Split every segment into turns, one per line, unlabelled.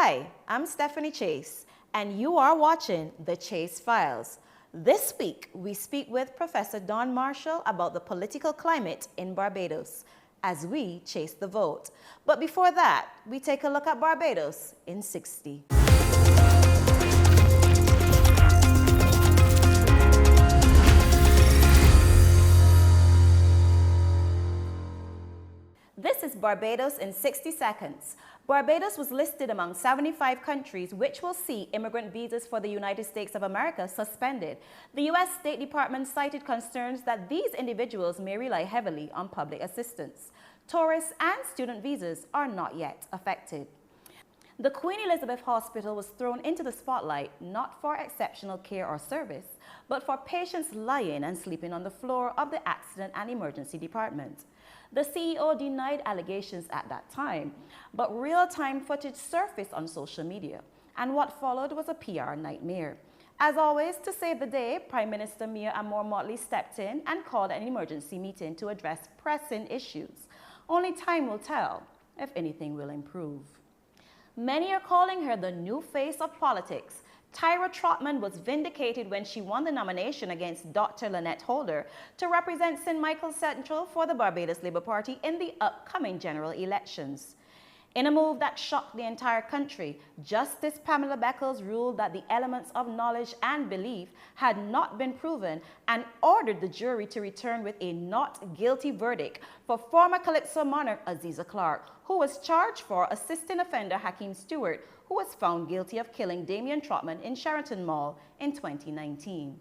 Hi, I'm Stephanie Chase, and you are watching The Chase Files. This week, we speak with Professor Don Marshall about the political climate in Barbados as we chase the vote. But before that, we take a look at Barbados in 60. This is Barbados in 60 seconds. Barbados was listed among 75 countries which will see immigrant visas for the United States of America suspended. The U.S. State Department cited concerns that these individuals may rely heavily on public assistance. Tourist and student visas are not yet affected. The Queen Elizabeth Hospital was thrown into the spotlight not for exceptional care or service, but for patients lying and sleeping on the floor of the Accident and Emergency Department. The CEO denied allegations at that time, but real-time footage surfaced on social media, and what followed was a PR nightmare. As always, to save the day, Prime Minister Mia Motley stepped in and called an emergency meeting to address pressing issues. Only time will tell if anything will improve. Many are calling her the new face of politics. Tyra Trotman was vindicated when she won the nomination against Dr. Lynette Holder to represent St. Michael Central for the Barbados Labour Party in the upcoming general elections. In a move that shocked the entire country, Justice Pamela Beckles ruled that the elements of knowledge and belief had not been proven and ordered the jury to return with a not guilty verdict for former Calypso monarch Aziza Clarke, who was charged for assisting offender Hakeem Stewart, who was found guilty of killing Damian Trotman in Sheraton Mall in 2019.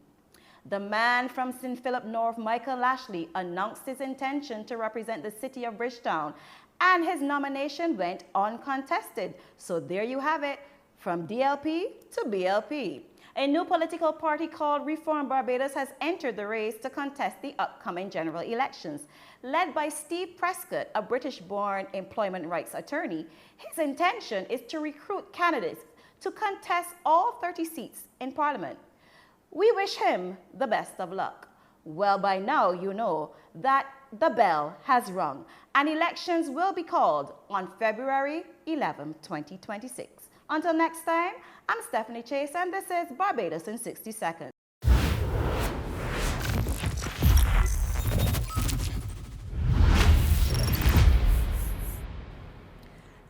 The man from St. Philip North, Michael Lashley, announced his intention to represent the city of Bridgetown, and his nomination went uncontested. So there you have it, from DLP to BLP. A new political party called Reform Barbados has entered the race to contest the upcoming general elections. Led by Steve Prescott, a British-born employment rights attorney, his intention is to recruit candidates to contest all 30 seats in Parliament. We wish him the best of luck. Well, by now you know that the bell has rung, and elections will be called on February 11, 2026. Until next time, I'm Stephanie Chase, and this is Barbados in 60 Seconds.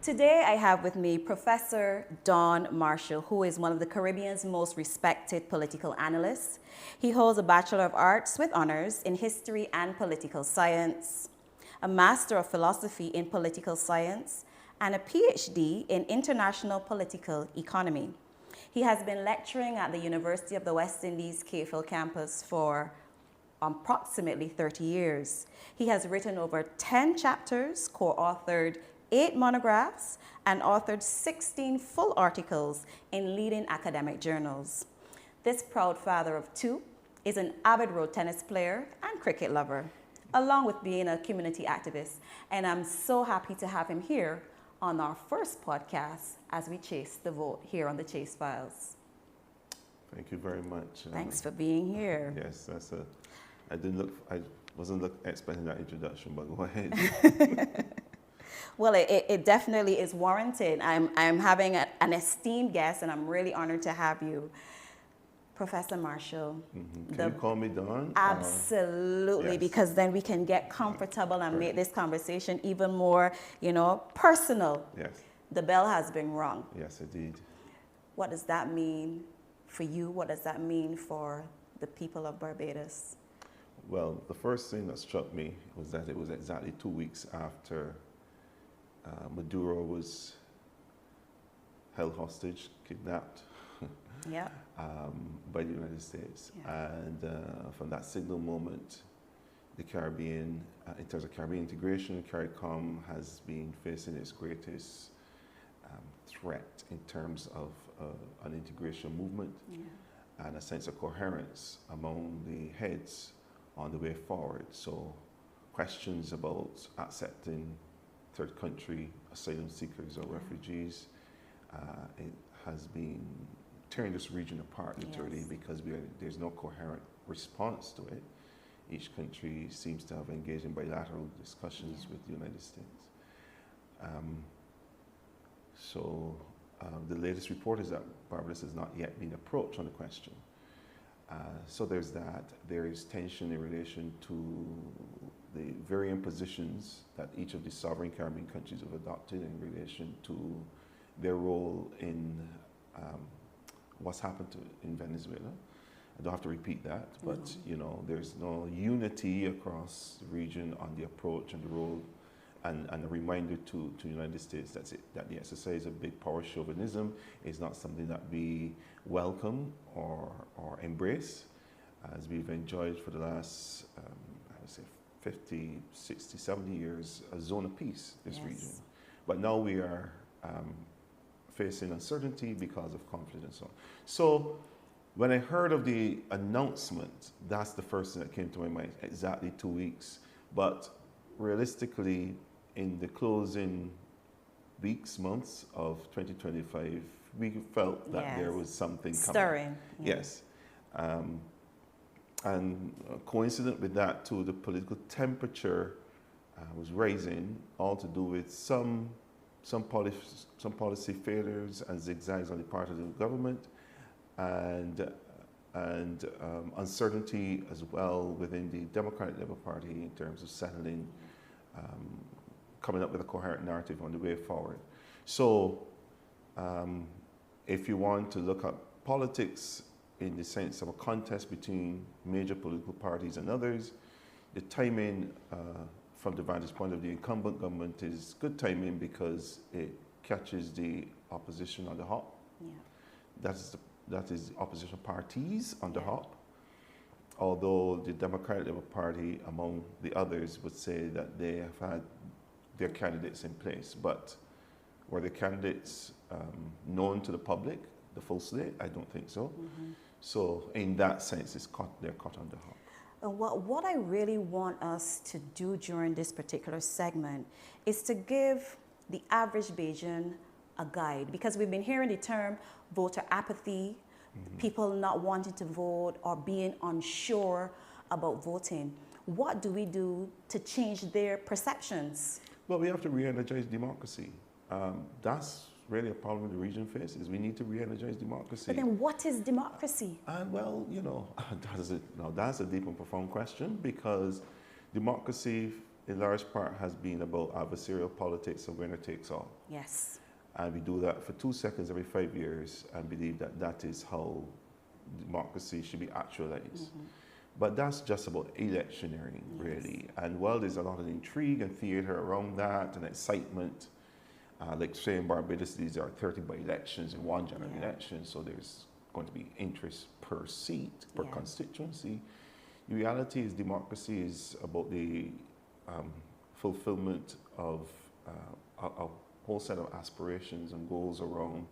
Today, I have with me Professor Don Marshall, who is one of the Caribbean's most respected political analysts. He holds a Bachelor of Arts with honors in History and Political Science, a Master of Philosophy in Political Science, and a PhD in International Political Economy. He has been lecturing at the University of the West Indies Cave Hill campus for approximately 30 years. He has written over 10 chapters, co-authored 8 monographs, and authored 16 full articles in leading academic journals. This proud father of 2 is an avid road tennis player and cricket lover, along with being a community activist. And I'm so happy to have him here on our first podcast as we chase the vote here on the Chase Files.
Thank you very much.
Thanks for being here.
Yes, I wasn't expecting that introduction, but go ahead.
Well, it definitely is warranted. I'm having an esteemed guest, and I'm really honored to have you, Professor Marshall.
Mm-hmm. Can you call me Don?
Absolutely,
Yes.
Because then we can get comfortable and make this conversation even more, personal.
Yes.
The bell has been rung.
Yes, indeed.
What does that mean for you? What does that mean for the people of Barbados?
Well, the first thing that struck me was that it was exactly 2 weeks after Maduro was held hostage, kidnapped
Yeah.
by the United States.
Yeah.
And from that signal moment, the Caribbean, in terms of Caribbean integration, CARICOM has been facing its greatest threat in terms of an integration movement and a sense of coherence among the heads on the way forward. So questions about accepting third country asylum seekers or refugees, it has been tearing this region apart literally because there's no coherent response to it. Each country seems to have engaged in bilateral discussions with the United States. So the latest report is that Barbados has not yet been approached on the question. So there's that. There is tension in relation to the varying positions that each of the sovereign Caribbean countries have adopted in relation to their role in what's happened in Venezuela. I don't have to repeat that, but you know, there's no unity across the region on the approach and the role, and a reminder to the United States that the exercise of big power chauvinism is not something that we welcome or embrace, as we've enjoyed for the last, I would say, 50, 60, 70 years, a zone of peace, this region. But now we are facing uncertainty because of conflict and so on. So when I heard of the announcement, that's the first thing that came to my mind, exactly 2 weeks. But realistically, in the closing weeks, months of 2025, we felt that there was something
stirring.
Coming. Yes. And coincident with that too, the political temperature was rising, all to do with some policy failures and zigzags on the part of the government, and uncertainty as well within the Democratic Labour Party in terms of settling, coming up with a coherent narrative on the way forward. So if you want to look at politics in the sense of a contest between major political parties and others, the timing from the vantage point of the incumbent government is good timing because it catches the opposition on the hop. Yeah. That is opposition parties on the hop. Although the Democratic Labour Party, among the others, would say that they have had their candidates in place. But were the candidates known to the public, the full slate? I don't think so. So in that sense, they're caught on the hop.
What I really want us to do during this particular segment is to give the average Bajan a guide, because we've been hearing the term voter apathy, people not wanting to vote or being unsure about voting. What do we do to change their perceptions?
Well, we have to re-energize democracy. That's really a problem the region faces. We need to re-energize democracy.
But then what is democracy?
Well, you know, that's a deep and profound question, because democracy in large part has been about adversarial politics of winner takes all.
Yes.
And we do that for 2 seconds every 5 years and believe that that is how democracy should be actualized. But that's just about electioneering, really. And while there's a lot of intrigue and theater around that and excitement, like say in Barbados, these are 30 by-elections in one general election, so there's going to be interest per seat, per constituency. The reality is democracy is about the fulfillment of a whole set of aspirations and goals around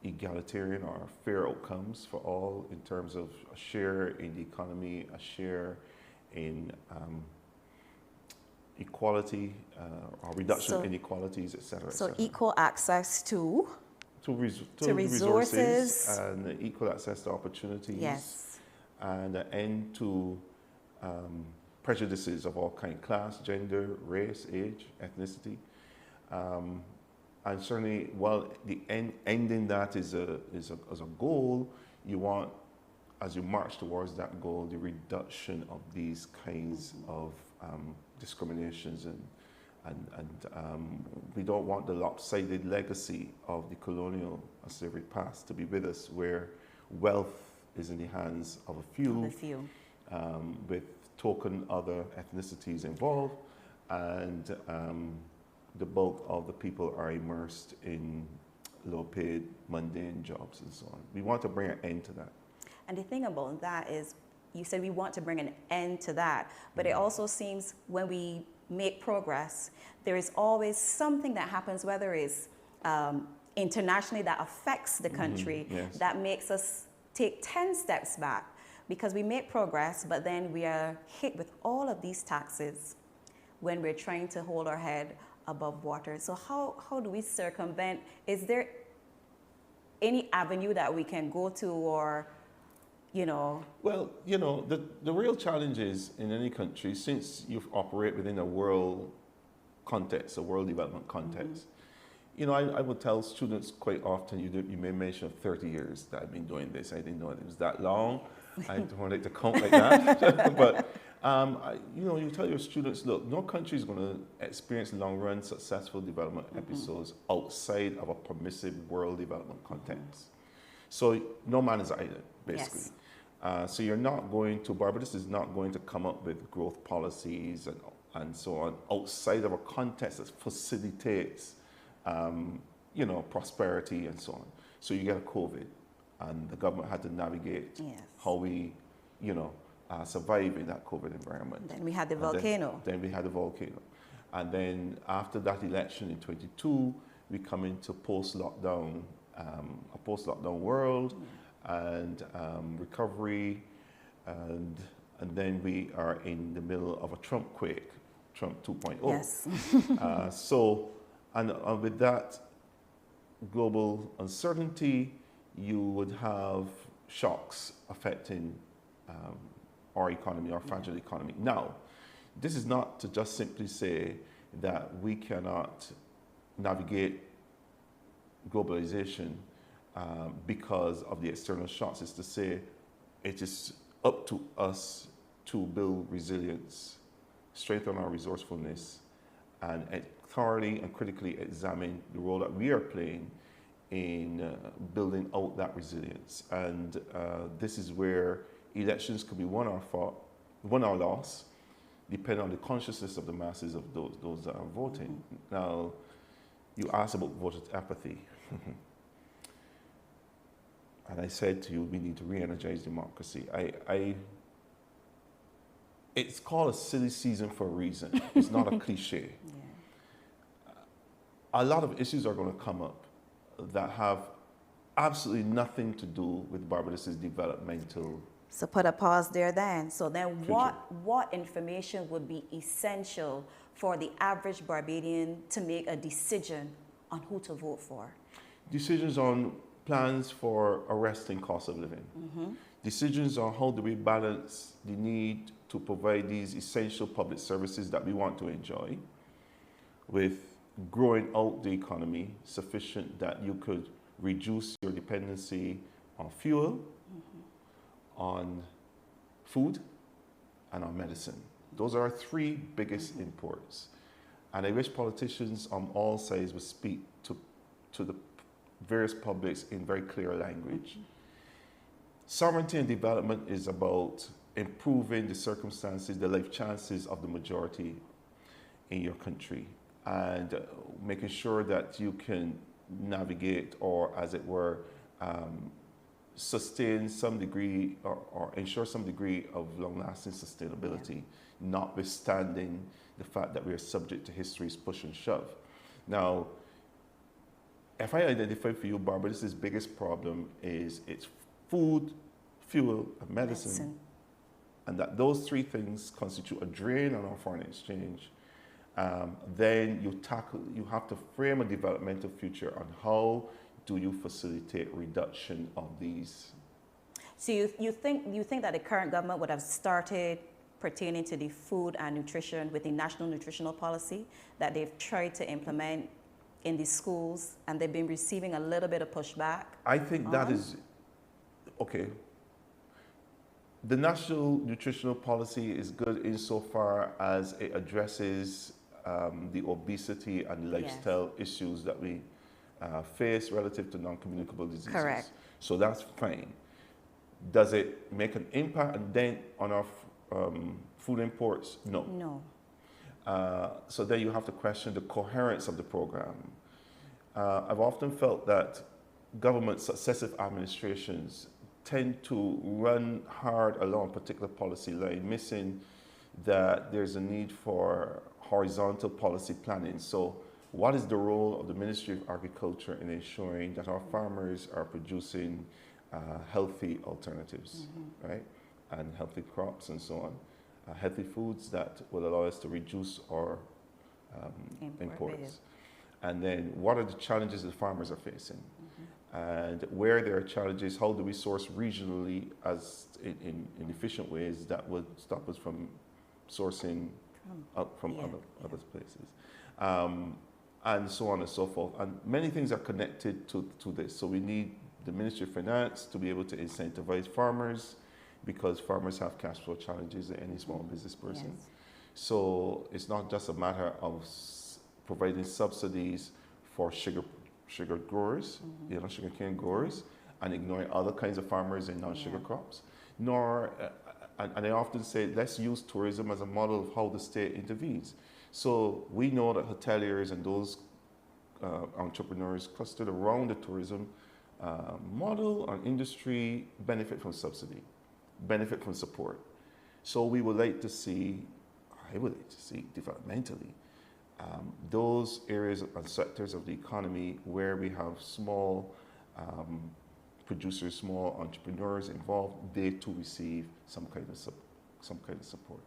egalitarian or fair outcomes for all in terms of a share in the economy, a share in equality or reduction of inequalities, etc.
So equal access to
resources and equal access to opportunities.
Yes.
And an end to prejudices of all kinds: class, gender, race, age, ethnicity. And certainly, while the ending that is a goal, you want, as you march towards that goal, the reduction of these kinds of discriminations, and we don't want the lopsided legacy of the colonial slavery past to be with us, where wealth is in the hands of a few. With token other ethnicities involved, and the bulk of the people are immersed in low-paid, mundane jobs and so on. We want to bring an end to that.
And the thing about that is, you said we want to bring an end to that, but it also seems when we make progress, there is always something that happens, whether it's internationally, that affects the country, that makes us take 10 steps back, because we make progress, but then we are hit with all of these taxes when we're trying to hold our head above water. So how do we circumvent? Is there any avenue that we can go to, or, you know? Well,
you know, the real challenge is in any country, since you operate within a world context, a world development context, I would tell students quite often, you may mention 30 years that I've been doing this. I didn't know it was that long. I don't want it to count like that. But, you tell your students, look, no country is going to experience long-run successful development episodes outside of a permissive world development context. So no man is island, basically.
Yes.
So Barbados is not going to come up with growth policies and so on outside of a context that facilitates prosperity and so on. So you get a COVID, and the government had to navigate how we, survive in that COVID environment.
Then we had the volcano.
Then we had the volcano. And then after that election in 22, we come into post-lockdown, a post-lockdown world and recovery. And then we are in the middle of a Trump quake, Trump 2.0.
Yes.
And with that global uncertainty, you would have shocks affecting our economy, our fragile economy. Now, this is not to just simply say that we cannot navigate globalization because of the external shocks. It's to say it is up to us to build resilience, strengthen our resourcefulness, and thoroughly and critically examine the role that we are playing in building out that resilience. And this is where elections could be won or lost, depending on the consciousness of the masses of those that are voting. Now, you asked about voter apathy. And I said to you, we need to re-energize democracy. It's called a silly season for a reason. It's not a cliche. A lot of issues are going to come up that have absolutely nothing to do with Barbados' developmental.
So put a pause there then. So then
future.
what information would be essential for the average Barbadian to make a decision on who to vote for?
Decisions on plans for arresting cost of living. Decisions on how do we balance the need to provide these essential public services that we want to enjoy with growing out the economy sufficient that you could reduce your dependency on fuel, on food, and on medicine. Those are our three biggest imports. And I wish politicians on all sides would speak to the various publics in very clear language. Sovereignty and development is about improving the circumstances, the life chances of the majority in your country, and making sure that you can navigate or, as it were, sustain some degree or ensure some degree of long-lasting sustainability, notwithstanding the fact that we are subject to history's push and shove. Now, if I identify for you, Barbados' biggest problem is its food, fuel, and medicine, and that those three things constitute a drain on our foreign exchange, then you have to frame a developmental future on how do you facilitate reduction of these.
So you think that the current government would have started pertaining to the food and nutrition with the National Nutritional Policy that they've tried to implement in the schools, and they've been receiving a little bit of pushback?
I think that is, okay. The National Nutritional Policy is good insofar as it addresses the obesity and lifestyle issues that we face relative to non-communicable diseases.
Correct.
So that's fine. Does it make an impact and dent on our food imports? No.
No.
So then you have to question the coherence of the program. I've often felt that government successive administrations tend to run hard along a particular policy line, missing that there's a need for horizontal policy planning. So what is the role of the Ministry of Agriculture in ensuring that our farmers are producing healthy alternatives, right? And healthy crops and so on. Healthy foods that will allow us to reduce our imports. And then what are the challenges that farmers are facing? And where there are challenges, how do we source regionally as in efficient ways that would stop us from sourcing from other places? and so on and so forth. And many things are connected to this. So we need the Ministry of Finance to be able to incentivize farmers, because farmers have cash flow challenges than any small business person.
Yes.
So it's not just a matter of providing subsidies for sugar growers, sugarcane growers, and ignoring other kinds of farmers in non-sugar crops. Nor, and I often say, let's use tourism as a model of how the state intervenes. So we know that hoteliers and those entrepreneurs clustered around the tourism model and industry benefit from subsidy, benefit from support. So we would like to see, I would like to see developmentally, those areas and sectors of the economy where we have small producers, small entrepreneurs involved, they too receive some kind of support.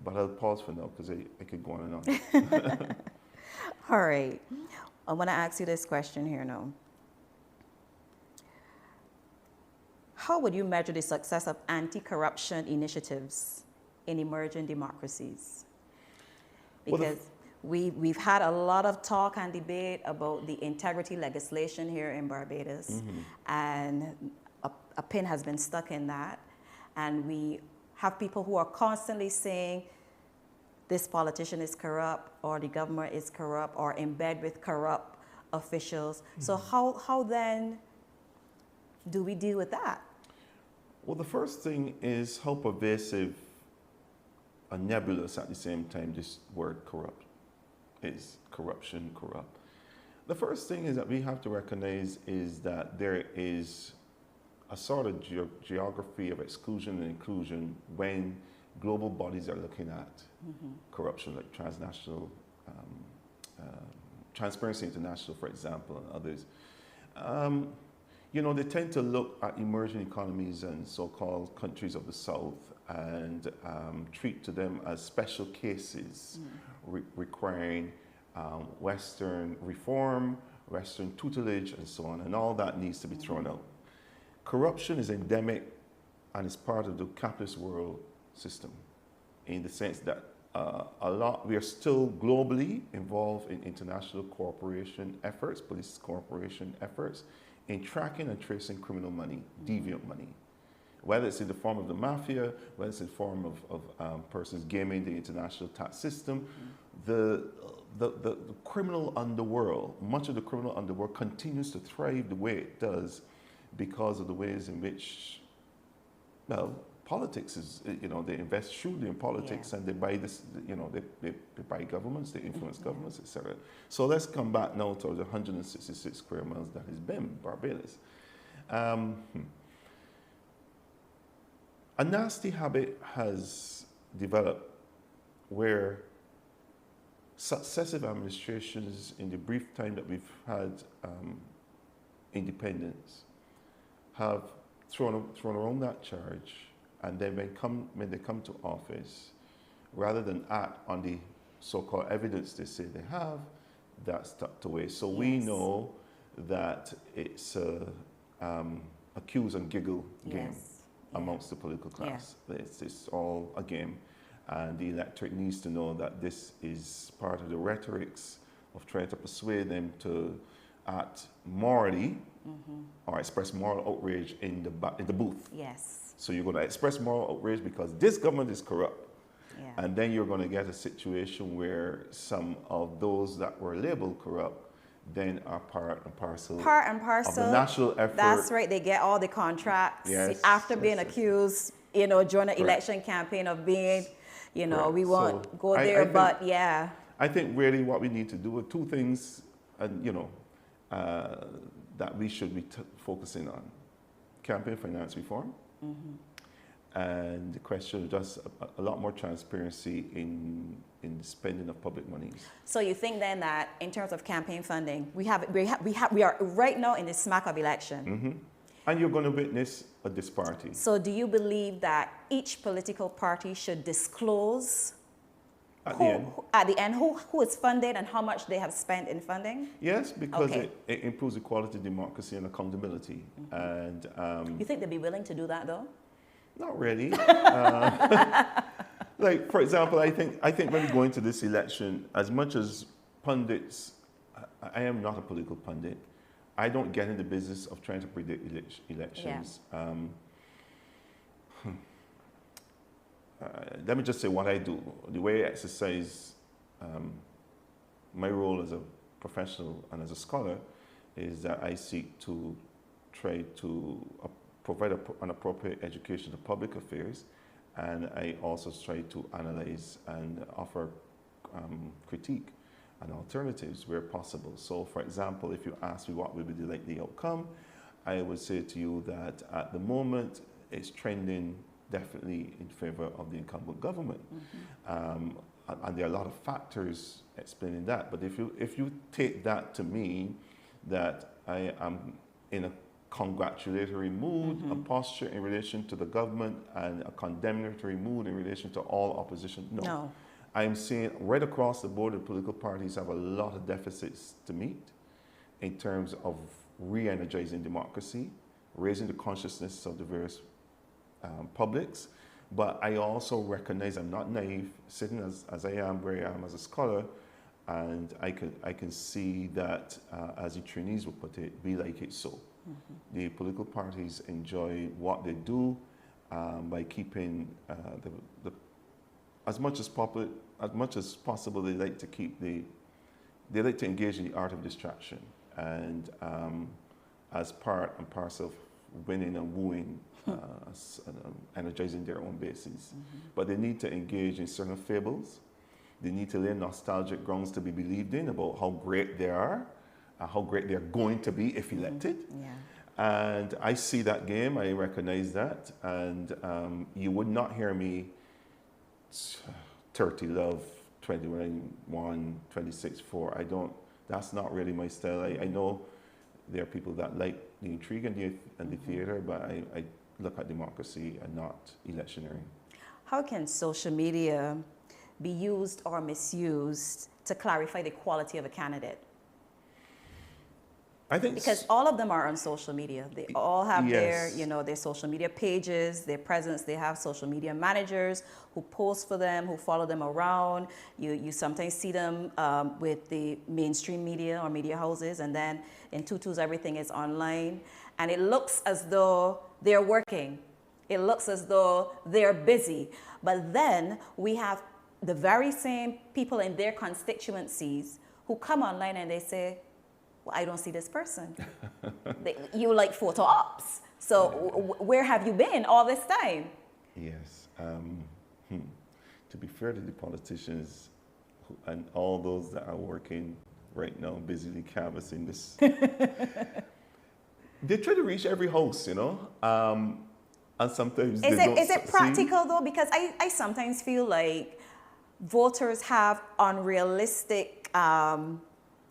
But I'll pause for now because I could go on and on.
All right. I want to ask you this question here now. How would you measure the success of anti-corruption initiatives in emerging democracies? Because we've had a lot of talk and debate about the integrity legislation here in Barbados, and a pin has been stuck in that. And we have people who are constantly saying this politician is corrupt, or the government is corrupt, or in bed with corrupt officials. So how then do we deal with that?
Well, the first thing is how pervasive and nebulous at the same time this word corrupt is. Corruption, corrupt. The first thing is that we have to recognize is that there is a sort of geography of exclusion and inclusion when global bodies are looking at corruption, like transnational, Transparency International, for example, and others. They tend to look at emerging economies and so-called countries of the South and treat to them as special cases requiring Western reform, Western tutelage, and so on, and all that needs to be thrown out. Corruption is endemic and is part of the capitalist world system, in the sense that we are still globally involved in international cooperation efforts, police cooperation efforts, in tracking and tracing criminal money, deviant money, whether it's in the form of the mafia, whether it's in the form of persons gaming the international tax system. The criminal underworld, much of the criminal underworld continues to thrive the way it does because of the ways in which, politics is, they invest shrewdly in politics, and they buy this, they buy governments, they influence governments, etc. So let's come back now to the 166 square miles that has been Barbados. A nasty habit has developed where successive administrations, in the brief time that we've had independence, have thrown around that charge, and then when they come to office, rather than act on the so-called evidence they say they have, that's tucked away. So we know that it's a accuse and giggle game amongst the political class. It's all a game. And the electorate needs to know that this is part of the rhetorics of trying to persuade them to act morally or express moral outrage in the booth.
Yes.
So you're going to express moral outrage because this government is corrupt. And then you're going to get a situation where some of those that were labeled corrupt then are part and parcel of the national effort.
That's right. They get all the contracts after being accused, during the election campaign of being, we won't go there, but
I think really what we need to do are two things, that we should be focusing on: campaign finance reform, and the question of just a lot more transparency in the spending of public monies.
So you think then that in terms of campaign funding, we are right now in the smack of election.
And you're going to witness a disparity.
So do you believe that each political party should disclose at the end who is funded and how much they have spent in funding?
Yes, because it improves the quality of democracy and accountability. And
you think they'd be willing to do that though?
Not really. Like, for example, I think when we go into this election, as much as pundits I am not a political pundit. I don't get in the business of trying to predict elections. Let me just say what I do. The way I exercise my role as a professional and as a scholar is that I seek to try to provide an appropriate education to public affairs, and I also try to analyze and offer critique and alternatives where possible. So, for example, if you ask me what would be the likely outcome, I would say to you that at the moment it's trending definitely in favor of the incumbent government. And there are a lot of factors explaining that. But if you take that to mean that I am in a congratulatory mood, a posture in relation to the government, and a condemnatory mood in relation to all opposition, no. I'm seeing right across the board the political parties have a lot of deficits to meet in terms of re-energizing democracy, raising the consciousness of the various publics. But I also recognize I'm not naive, sitting as I am where I am as a scholar, and I can see that, as the trainees would put it, be like it so. The political parties enjoy what they do by keeping as much as possible. They like to engage in the art of distraction, and as part and parcel of winning and wooing, energizing their own bases. But they need to engage in certain fables. They need to lay nostalgic grounds to be believed in about how great they are, how great they're going to be if elected. And I see that game, I recognize that, and you would not hear me 30 love, 21, 26, 4. I don't, that's not really my style. I know there are people that like the intrigue and the theater, but I look at democracy and not electioneering.
How can social media be used or misused to clarify the quality of a candidate?
I think
because all of them are on social media. They all have
yes.
their social media pages, their presence. They have social media managers who post for them, who follow them around. You sometimes see them with the mainstream media or media houses, and then in tutus everything is online. And it looks as though they're working. It looks as though they're busy. But then we have the very same people in their constituencies who come online and they say, well, I don't see this person. You like photo ops. So where have you been all this time?
Yes. To be fair to the politicians and all those that are working right now, busily canvassing this, they try to reach every house, and sometimes
Is it practical though? Because I sometimes feel like voters have unrealistic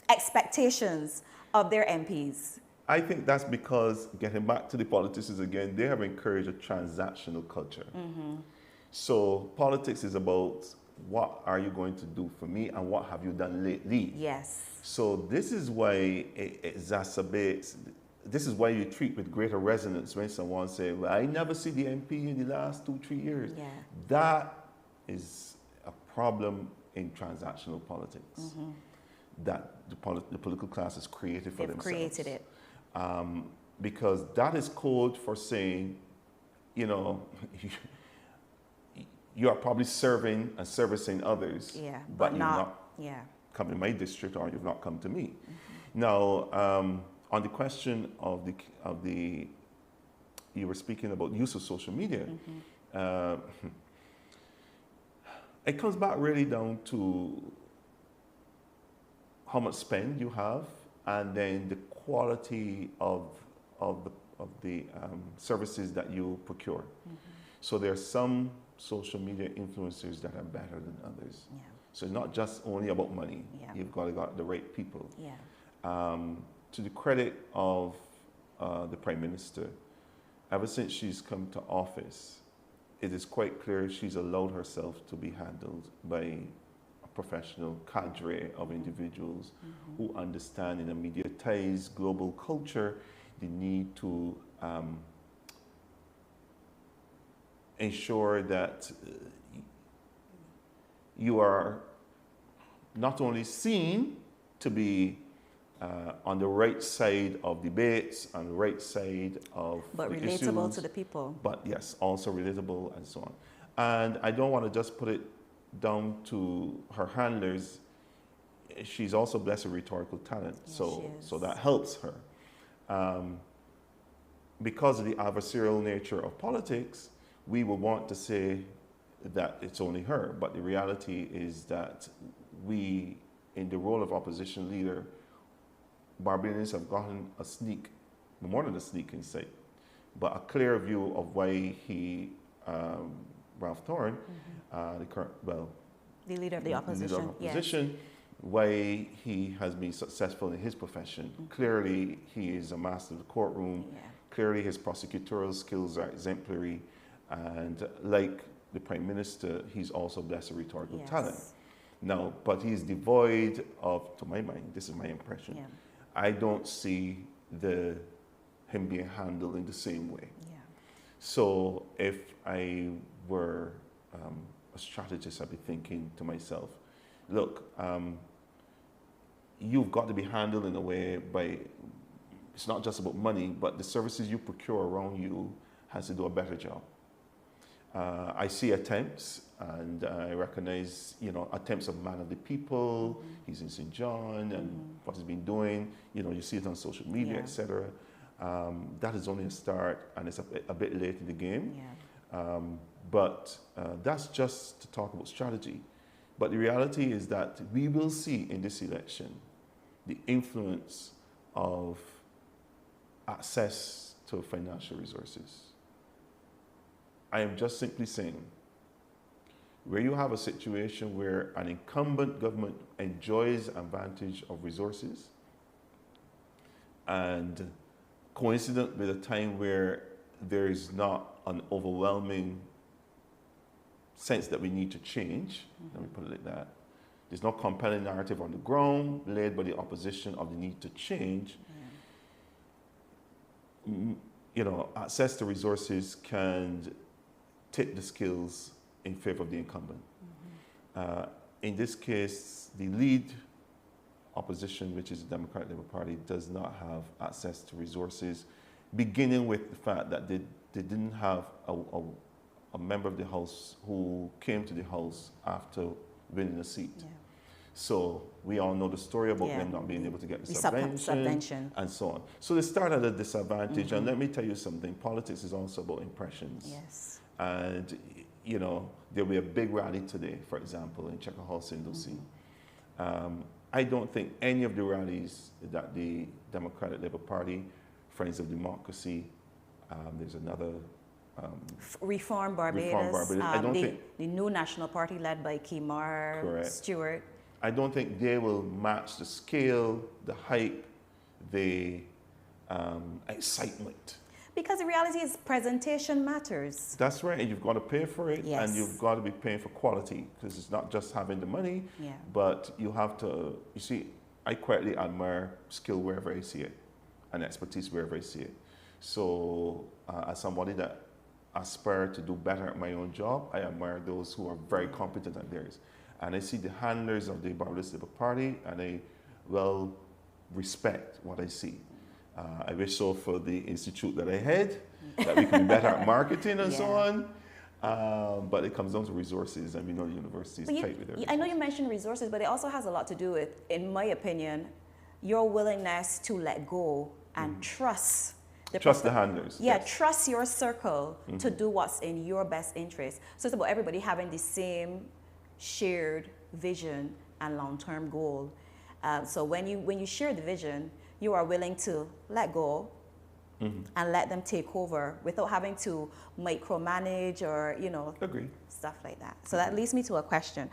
expectations of their MPs.
I think that's because, getting back to the politicians again, they have encouraged a transactional culture. So politics is about what are you going to do for me and what have you done lately.
Yes.
So this is why it exacerbates, this is why you treat with greater resonance when someone says, well, I never see the MP in the last 2-3 years.
Yeah.
That is a problem in transactional politics. That the political class has created for themselves.
They've created it.
Because that is code for saying, you are probably serving and servicing others, but you've not come to my district or you've not come to me. Now, on the question of the you were speaking about use of social media, it comes back really down to how much spend you have, and then the quality of the services that you procure. So there are some social media influencers that are better than others. So it's not just only about money. You've got to got the right people. To the credit of the Prime Minister, ever since she's come to office, it is quite clear she's allowed herself to be handled by professional cadre of individuals who understand in a mediatized global culture the need to ensure that you are not only seen to be on the right side of debates, on the right side of
But
the
relatable
issues,
to the people.
but yes, also relatable and so on. And I don't want to just put it down to her handlers. She's also blessed with rhetorical talent,
Yes,
so that helps her. Because of the adversarial nature of politics, we will want to say that it's only her, but the reality is that we, in the role of opposition leader, Barbadians have gotten more than a sneak insight, but a clear view of why Ralph Thorne,
The leader of the opposition.
opposition, why he has been successful in his profession. Clearly, he is a master of the courtroom.
Yeah.
Clearly, his prosecutorial skills are exemplary. And like the Prime Minister, he's also blessed with rhetorical talent. Now, but he's devoid of, to my mind, this is my impression,
Yeah.
I don't see him being handled in the same way.
Yeah.
So if I were a strategist, I'd be thinking to myself, look, you've got to be handled in a way by, it's not just about money, but the services you procure around you has to do a better job. I see attempts, and I recognize, attempts of man of the people. He's in St. John, and what he's been doing. You see it on social media, etc. That is only a start, and it's a bit late in the game.
Yeah.
But that's just to talk about strategy. But the reality is that we will see in this election the influence of access to financial resources. I am just simply saying, where you have a situation where an incumbent government enjoys advantage of resources, and coincident with a time where there is not an overwhelming sense that we need to change, let me put it like that. There's no compelling narrative on the ground led by the opposition of the need to change. Access to resources can tip the skills in favor of the incumbent. In this case, the lead opposition, which is the Democratic Labour Party, does not have access to resources, beginning with the fact that they didn't have a member of the House who came to the House after winning a seat.
Yeah.
So we all know the story about them not being able to get the
subvention
and so on. So they start at a disadvantage. And let me tell you something, politics is also about impressions.
Yes.
And, there'll be a big rally today, for example, in Checker Hall, St. Lucie. I don't think any of the rallies that the Democratic Labour Party, Friends of Democracy, there's another
Reform Barbados.
I don't think
the new National Party led by Kemar Stewart.
I don't think they will match the scale, the hype, the excitement.
Because the reality is presentation matters.
That's right, and you've got to pay for it, and you've got to be paying for quality, because it's not just having the money, but you have to, you see, I quietly admire skill wherever I see it, and expertise wherever I see it. So as somebody that aspires to do better at my own job, I admire those who are very competent at theirs. And I see the handlers of the Barbados Labour Party, and I respect what I see. I wish so for the institute that I head, that we can be better at marketing and so on. But it comes down to resources, and we know the university is tight with their resources.
I know you mentioned resources, but it also has a lot to do with, in my opinion, your willingness to let go and trust.
Trust the handlers.
Yeah, trust your circle to do what's in your best interest. So it's about everybody having the same shared vision and long-term goal. So when you share the vision, you are willing to let go and let them take over without having to micromanage or, stuff like that. So that leads me to a question.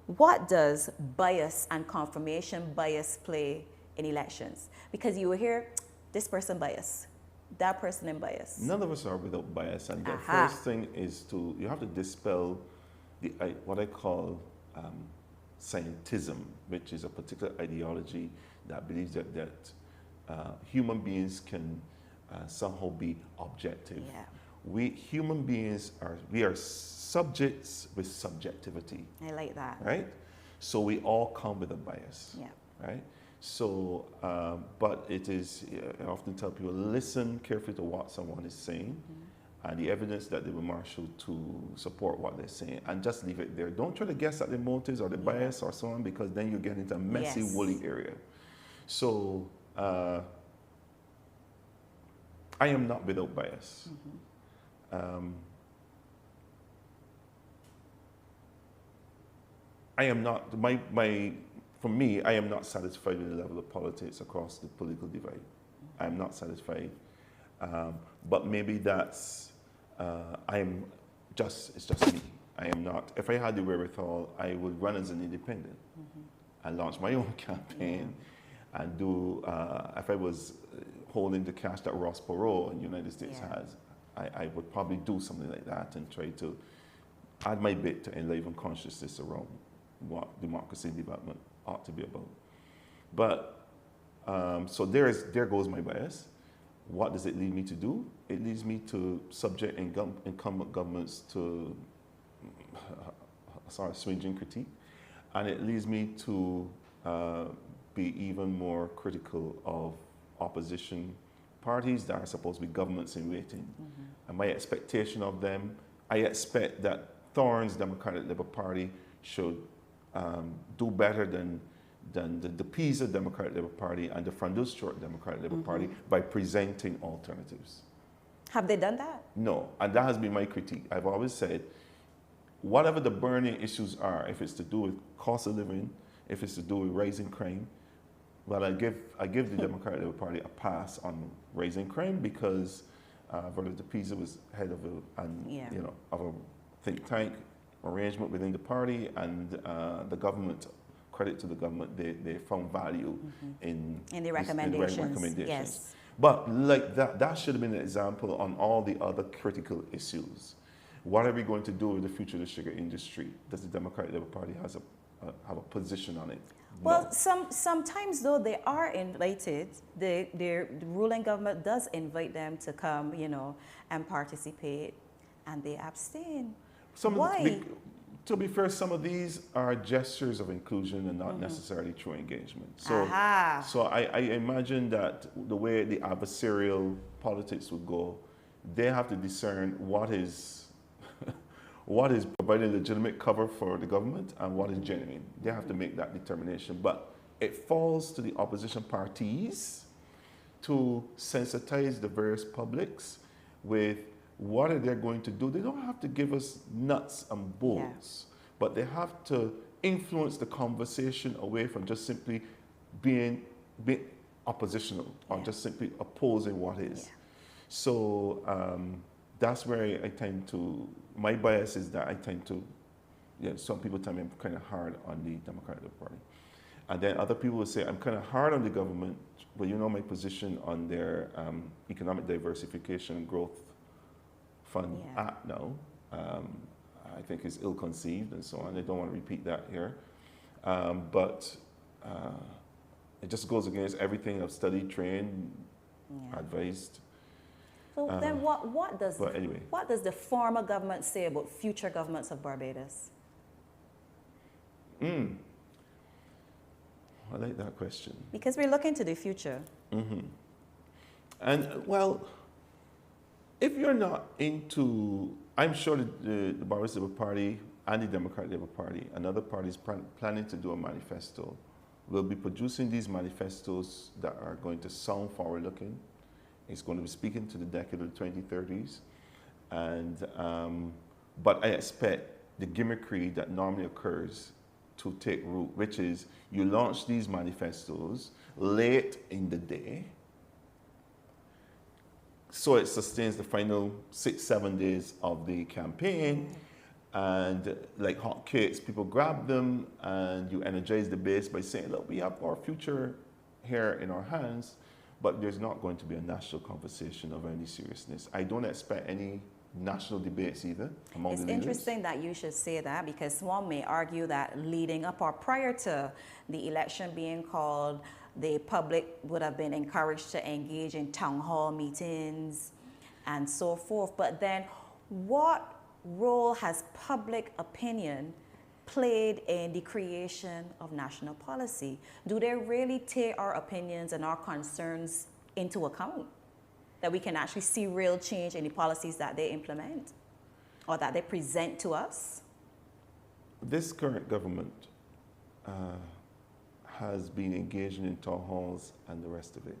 What does bias and confirmation bias play in elections? Because you will hear this person bias, that person in bias.
None of us are without bias. And the first thing is you have to dispel what I call scientism, which is a particular ideology that believes that human beings can somehow be objective.
Yeah.
We human beings are subjects with subjectivity.
I like that.
Right? So we all come with a bias.
Yeah.
Right? So, but it is, I often tell people, listen carefully to what someone is saying and the evidence that they will marshal to support what they're saying, and just leave it there. Don't try to guess at the motives or the bias or so on, because then you get into a messy,
Yes.
woolly area. So, I am not without bias. I am not, for me, I am not satisfied with the level of politics across the political divide. I am not satisfied. But maybe that's, it's just me. I am not, if I had the wherewithal, I would run as an independent and launch my own campaign and do, if I was holding the cash that Ross Perot in the United States has, I would probably do something like that and try to add my bit to enliven consciousness around what democracy and development ought to be about. But, so there goes my bias. What does it lead me to do? It leads me to subject incumbent governments to sort of swinging critique. And it leads me to be even more critical of opposition parties that are supposed to be governments in waiting. And my expectation of them, I expect that Thorne's Democratic Labour Party should do better than the PISA Democratic Labour Party and the Front Short Democratic Labour Party by presenting alternatives.
Have they done that?
No, and that has been my critique. I've always said, whatever the burning issues are, if it's to do with cost of living, if it's to do with rising crime, well, I give the Democratic Labour Party a pass on raising crime because Verla de Pisa was head of a think tank arrangement within the party, and the government, credit to the government, they found value in
the recommendations. Yes.
But like that should have been an example on all the other critical issues. What are we going to do with the future of the sugar industry? Does the Democratic Labour Party have a position on it?
Well,
No.
sometimes though they are invited, the ruling government does invite them to come, and participate, and they abstain. Why?
To be fair, some of these are gestures of inclusion and not necessarily true engagement. So, so I imagine that the way the adversarial politics would go, they have to discern what is providing legitimate cover for the government and what is genuine. They have to make that determination. But it falls to the opposition parties to sensitize the various publics with what are they going to do. They don't have to give us nuts and bolts, but they have to influence the conversation away from just simply being oppositional or just simply opposing what is. So that's where I tend to, my bias is that I tend to, some people tell me I'm kind of hard on the Democratic Party. And then other people will say I'm kind of hard on the government, but my position on their economic diversification and growth fund act now, I think is ill-conceived and so on. I don't want to repeat that here. But it just goes against everything I've studied, trained, advised.
So then what does the former government say about future governments of Barbados?
I like that question.
Because we're looking to the future.
And well, if you're not into, I'm sure the Barbados Labour Party and the Democratic Labour Party and other parties planning to do a manifesto will be producing these manifestos that are going to sound forward-looking. It's going to be speaking to the decade of the 2030s. And, but I expect the gimmickry that normally occurs to take root, which is you launch these manifestos late in the day, so it sustains the final 6-7 days of the campaign, and like hotcakes, people grab them, and you energize the base by saying, look, we have our future here in our hands, but there's not going to be a national conversation of any seriousness. I don't expect any national debates either among the leaders.
It's interesting that you should say that, because one may argue that leading up or prior to the election being called, the public would have been encouraged to engage in town hall meetings and so forth. But then what role has public opinion played in the creation of national policy? Do they really take our opinions and our concerns into account? That we can actually see real change in the policies that they implement or that they present to us?
This current government has been engaging in town halls and the rest of it.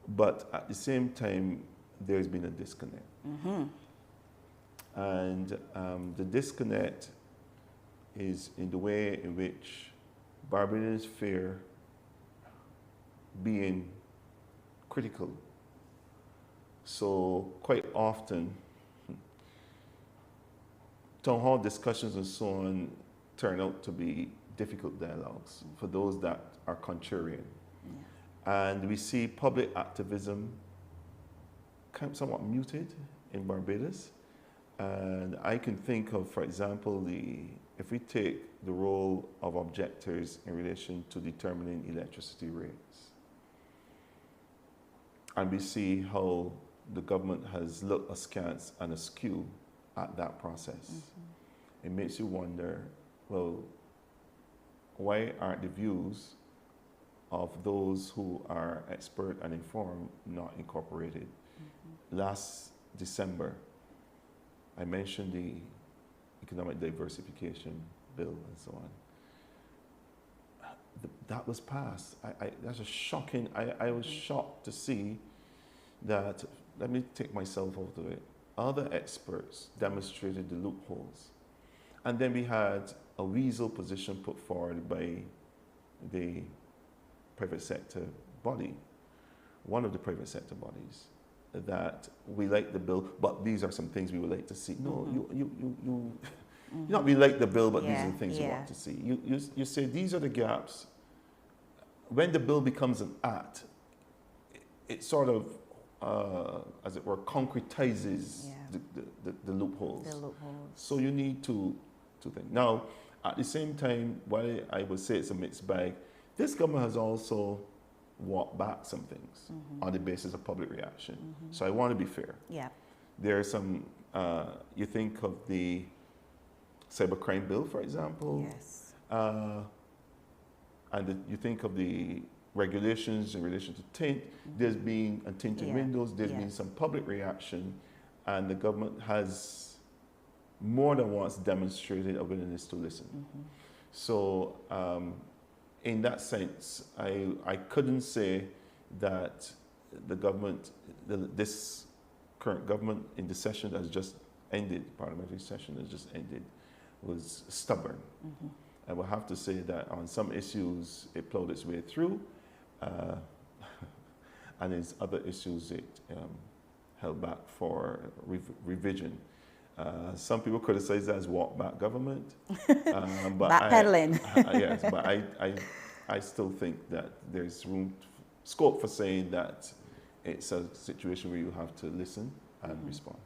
But at the same time, there's been a disconnect. And the disconnect is in the way in which Barbadians fear being critical. So quite often, town hall discussions and so on turn out to be difficult dialogues for those that are contrarian. And we see public activism kind of somewhat muted in Barbados. And I can think of, for example, if we take the role of objectors in relation to determining electricity rates, and we see how the government has looked askance and askew at that process. It makes you wonder, well, why aren't the views of those who are expert and informed not incorporated? Last December, I mentioned the economic diversification bill and so on. That was passed. That's a shocking, I was shocked to see that, let me take myself out of it, other experts demonstrated the loopholes. And then we had a weasel position put forward by the private sector body, one of the private sector bodies, that we like the bill, but these are some things we would like to see. No, you not we like the bill, but these are the things you want to see. You say these are the gaps. When the bill becomes an act, it sort of, as it were, concretizes the loopholes.
The loopholes.
So you need to think. Now, at the same time, while I would say it's a mixed bag, this government has also walked back some things on the basis of public reaction. So I want to be fair.
Yeah.
There are some, you think of the cybercrime bill, for example.
Yes.
And you think of the regulations in relation to tint. There's been, and tinted windows, there's been some public reaction, and the government has more than once demonstrated a willingness to listen. So in that sense, I couldn't say that the government, this current government in the session that has just ended, parliamentary session that just ended, was stubborn. I will have to say that on some issues it plowed its way through, and in other issues it held back for revision. Some people criticize that as walk back government. But
Backpedaling.
Yes, but I still think that there's scope for saying that it's a situation where you have to listen and respond.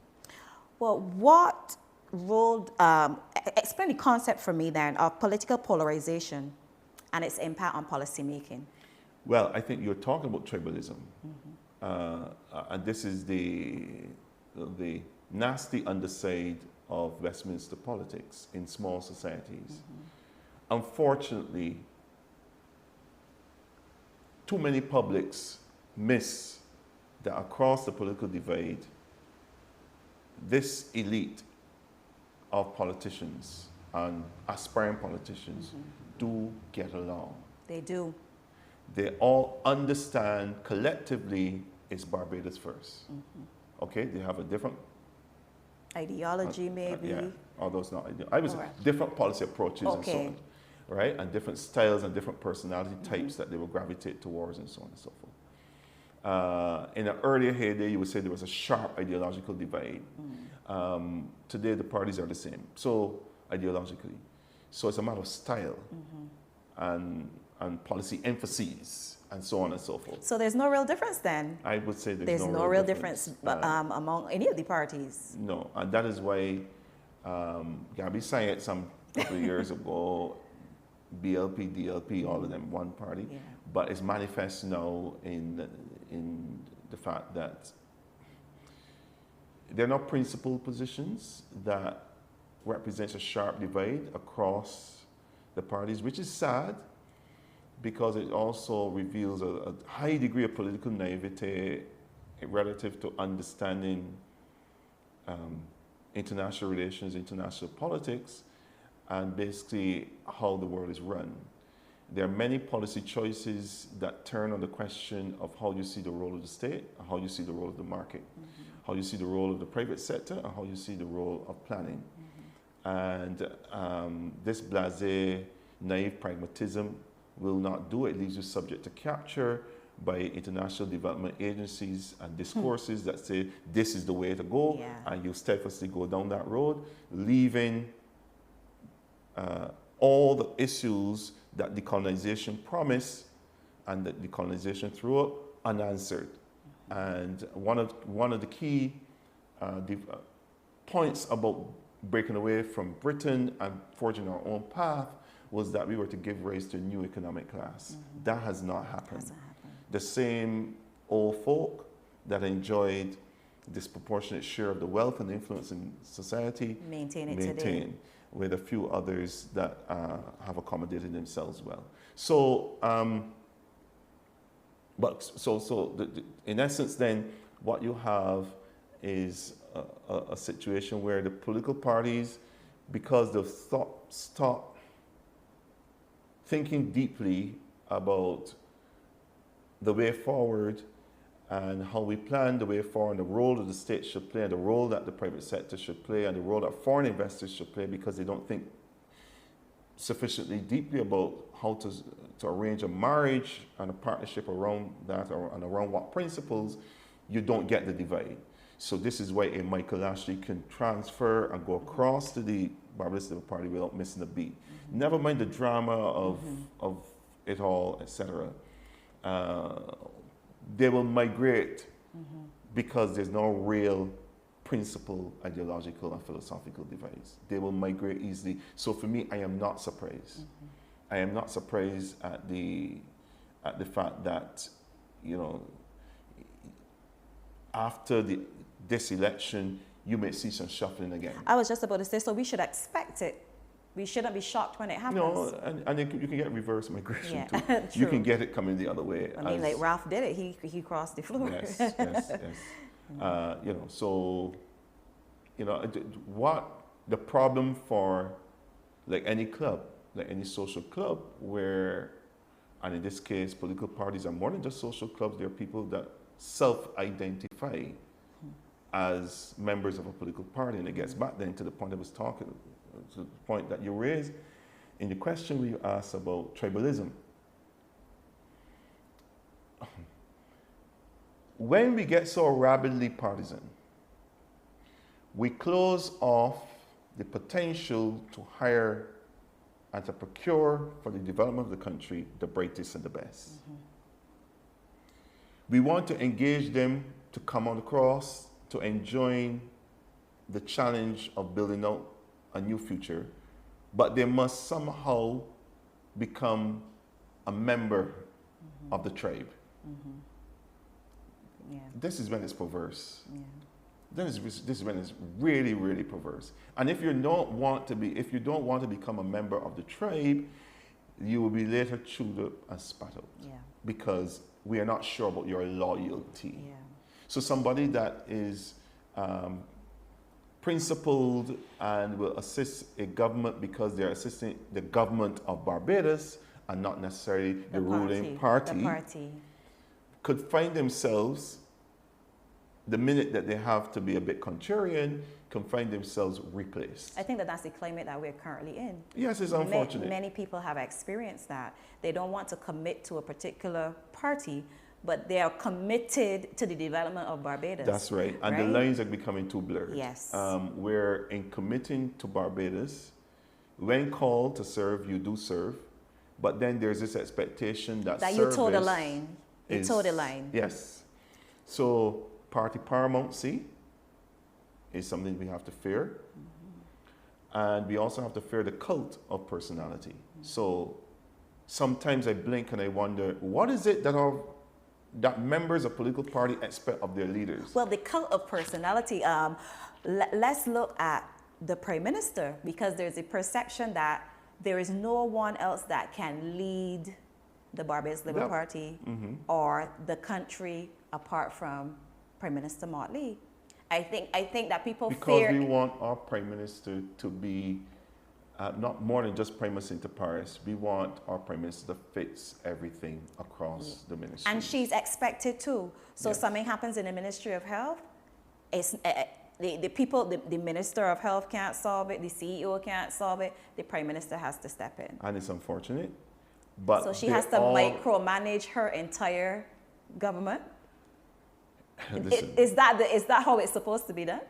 Well, what role, explain the concept for me then of political polarization and its impact on policy making.
Well, I think you're talking about tribalism. And this is the nasty underside of Westminster politics in small societies. Unfortunately, too many publics miss that across the political divide, this elite of politicians and aspiring politicians do get along.
They do.
They all understand collectively it's Barbados first. Okay, they have a different
ideology, maybe.
Yeah, although it's not ideal. I was different policy approaches and so on, right? And different styles and different personality types that they will gravitate towards and so on and so forth. In an earlier heyday, you would say there was a sharp ideological divide. Today, the parties are the same, so ideologically. So it's a matter of style and policy emphases and so on and so forth.
So there's no real difference then?
I would say
there's no real difference among any of the parties.
No, and that is why Gabby Sayed some couple of years ago, BLP, DLP, all of them one party, but it's manifest now in the fact that they're not principled positions that represents a sharp divide across the parties, which is sad because it also reveals a high degree of political naivete relative to understanding international relations, international politics, and basically how the world is run. There are many policy choices that turn on the question of how you see the role of the state, how you see the role of the market, how you see the role of the private sector, and how you see the role of planning. And this blasé, naive pragmatism will not do it. It leaves you subject to capture by international development agencies and discourses that say this is the way to go, and you steadfastly go down that road, leaving all the issues that decolonization promised and that decolonization threw up unanswered. And one of the key points about breaking away from Britain and forging our own path was that we were to give rise to a new economic class. That has not happened. The same old folk that enjoyed disproportionate share of the wealth and influence in society
maintain today,
with a few others that have accommodated themselves well. So, in essence, then what you have is a situation where the political parties, because they've stopped thinking deeply about the way forward and how we plan the way forward, and the role that the state should play, and the role that the private sector should play, and the role that foreign investors should play, because they don't think sufficiently deeply about how to arrange a marriage and a partnership around that, and around what principles, you don't get the divide. So this is why a Michael Ashley can transfer and go across to the Barbados Labour Party without missing a beat. Never mind the drama of it all, etc. They will migrate because there's no real principle, ideological, and philosophical divides. They will migrate easily. So for me, I am not surprised. I am not surprised at the fact that, you know, after this election, you may see some shuffling again.
I was just about to say, so we should expect it. We shouldn't be shocked when it happens.
No, and you can get reverse migration too.
True.
You can get it coming the other way.
I mean, like Ralph did it. He crossed the floor.
Yes, yes, yes. You know, so, you know, what the problem for, like any club, like any social club, where, and in this case, political parties are more than just social clubs. They're people that self-identify as members of a political party, and it gets back then to the point I was talking. To the point that you raised in the question where you asked about tribalism. When we get so rabidly partisan, we close off the potential to hire and to procure for the development of the country the brightest and the best. We want to engage them to come on across, to enjoy the challenge of building out a new future, but they must somehow become a member of the tribe.
Yeah.
This is when it's perverse.
Yeah.
This is when it's really, really perverse. And if you don't want to become a member of the tribe, you will be later chewed up and spat out.
Yeah.
Because we are not sure about your loyalty.
Yeah.
So somebody that is principled and will assist a government because they're assisting the government of Barbados and not necessarily the ruling party, could find themselves, the minute that they have to be a bit contrarian, can find themselves replaced.
I think that's the climate that we're currently in.
Yes, it's unfortunate.
Many people have experienced that. They don't want to commit to a particular party, but they are committed to the development of Barbados.
That's right. And the lines are becoming too blurred.
Yes.
Where in committing to Barbados, when called to serve, you do serve. But then there's this expectation that
you toe the line. You toe the line.
Yes. So party paramountcy is something we have to fear. And we also have to fear the cult of personality. So sometimes I blink and I wonder, what is it that members of political party expect of their leaders?
Well, the cult of personality, let's look at the Prime Minister, because there's a perception that there is no one else that can lead the Barbados Labour
Yep.
Party or the country apart from Prime Minister Motley. I think that people
Because
fear.
we want our Prime Minister to be not more than just Prime Minister inter pares. We want our Prime Minister to fix everything across the ministry.
And she's expected to. So
Yes.
something happens in the Ministry of Health, it's, the people, the Minister of Health can't solve it, the CEO can't solve it, the Prime Minister has to step in.
And it's unfortunate. But
So she
they're
has to
all-
micromanage her entire government.
Listen,
Is that how it's supposed to be done?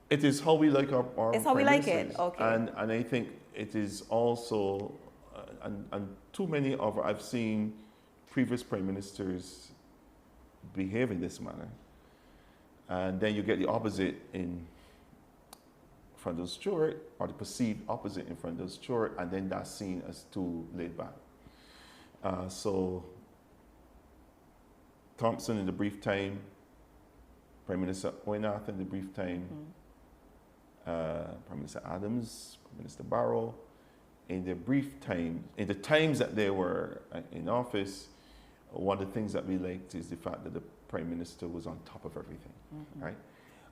it is how we like our
It's how we
prime
like it,
ministers.
okay.
And I think it is also, and too many of, I've seen previous prime ministers behave in this manner. And then you get the opposite in Freundel Stewart, or the perceived opposite in Freundel Stewart, and then that's seen as too laid back. So Thompson in the brief time, Prime Minister Oynath in the brief time, Prime Minister Adams, Prime Minister Barrow, in the brief time, in the times that they were in office, one of the things that we liked is the fact that the Prime Minister was on top of everything, right?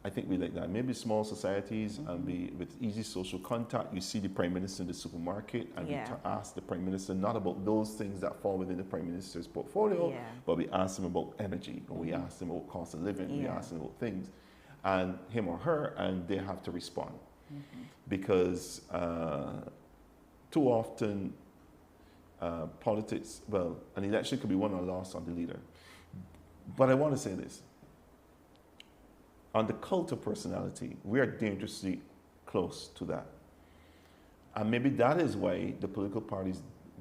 I think we like that. Maybe small societies and with easy social contact, you see the Prime Minister in the supermarket and
Yeah.
we ask the Prime Minister not about those things that fall within the Prime Minister's portfolio,
Yeah.
but we ask him about energy, or we ask him about cost of living, we
Yeah.
ask him about things, and him or her, and they have to respond. Because too often politics, well, an election could be won or lost on the leader. But I want to say this. On the cult of personality, we are dangerously close to that. And maybe that is why the political parties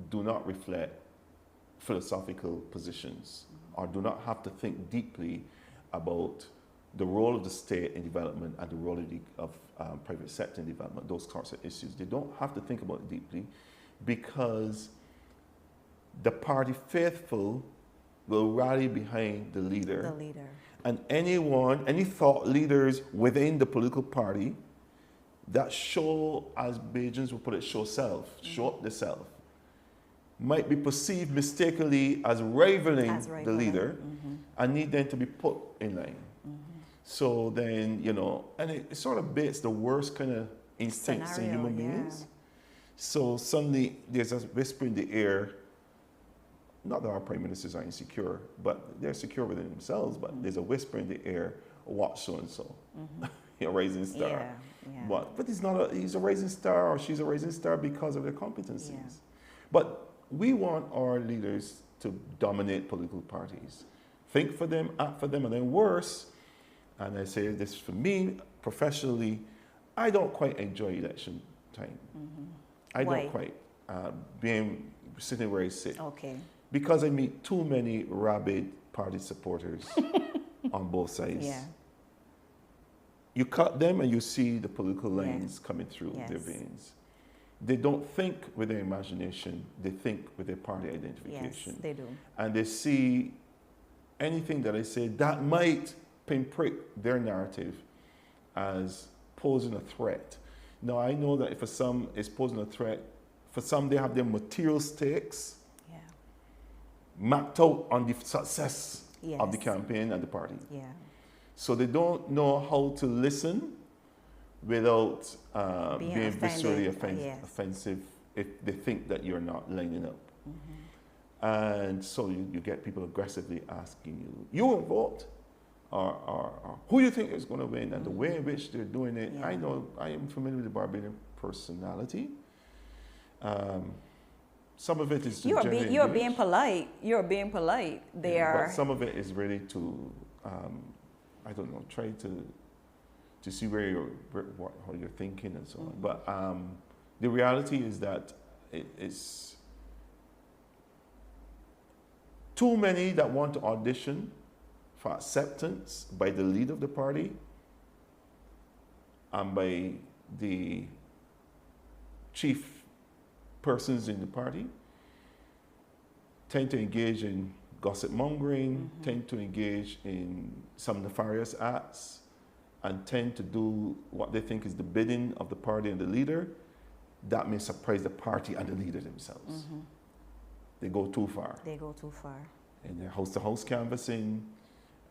do not reflect philosophical positions or do not have to think deeply about the role of the state in development and the role of private sector in development, those sorts of issues. They don't have to think about it deeply because the party faithful will rally behind the leader.
The leader.
And any thought leaders within the political party that show, as Bajans will put it, show self, show up the self, might be perceived mistakenly as rivaling the leader and need then to be put in line. So then, and it sort of baits the worst kind of instincts in human beings. So suddenly there's a whisper in the air. Not that our prime ministers are insecure, but they're secure within themselves. But there's a whisper in the air, watch so and so, rising star. But he's a rising star, or she's a rising star because of their competencies.
Yeah.
But we want our leaders to dominate political parties, think for them, act for them, and then worse. And I say this for me professionally, I don't quite enjoy election time. I
Why?
don't quite sitting where I sit.
Okay.
Because I meet too many rabid party supporters on both sides.
Yeah.
You cut them and you see the political lines coming through their
Yes.
veins. They don't think with their imagination, they think with their party
Yes,
identification.
they do.
And they see anything that I say that might pinprick their narrative as posing a threat. Now, I know that for some it's posing a threat, for some they have their material stakes
Yeah.
mapped out on the success of the
Yes.
campaign and the party.
Yeah.
So they don't know how to listen without
Being
being viscerally
offended, yes.
offensive if they think that you're not lining up. And so you get people aggressively asking you won't vote? Or who do you think is going to win? And the way in which they're doing it,
Yeah.
I know, I am familiar with the Barbadian personality. Some of it is
You're
genuinely
being
engaged.
polite. You're being polite. They are.
But some of it is really to, I don't know, try to see how you're thinking and so on. But the reality is that it's too many that want to audition for acceptance by the leader of the party and by the chief persons in the party, tend to engage in gossip mongering, tend to engage in some nefarious acts, and tend to do what they think is the bidding of the party and the leader, that may surprise the party and the leader themselves. They go too far.
They go too far.
In their house-to-house canvassing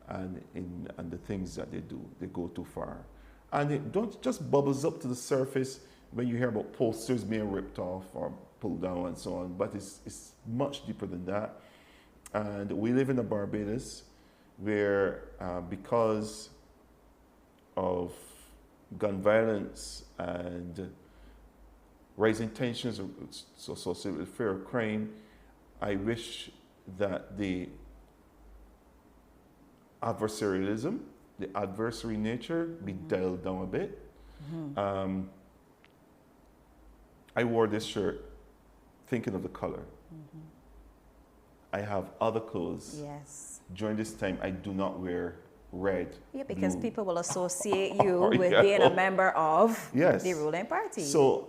and the things that they do, they go too far. And it don't just bubbles up to the surface when you hear about posters being ripped off or pulled down and so on, but it's much deeper than that. And we live in a Barbados where because of gun violence and rising tensions associated with fear of crime, I wish that the adversarialism, the adversary nature, be dialed down a bit. I wore this shirt thinking of the color. I have other clothes.
Yes.
During this time, I do not wear red.
Yeah, because
blue,
people will associate you with
yeah.
being a member of
Yes.
the ruling party.
So,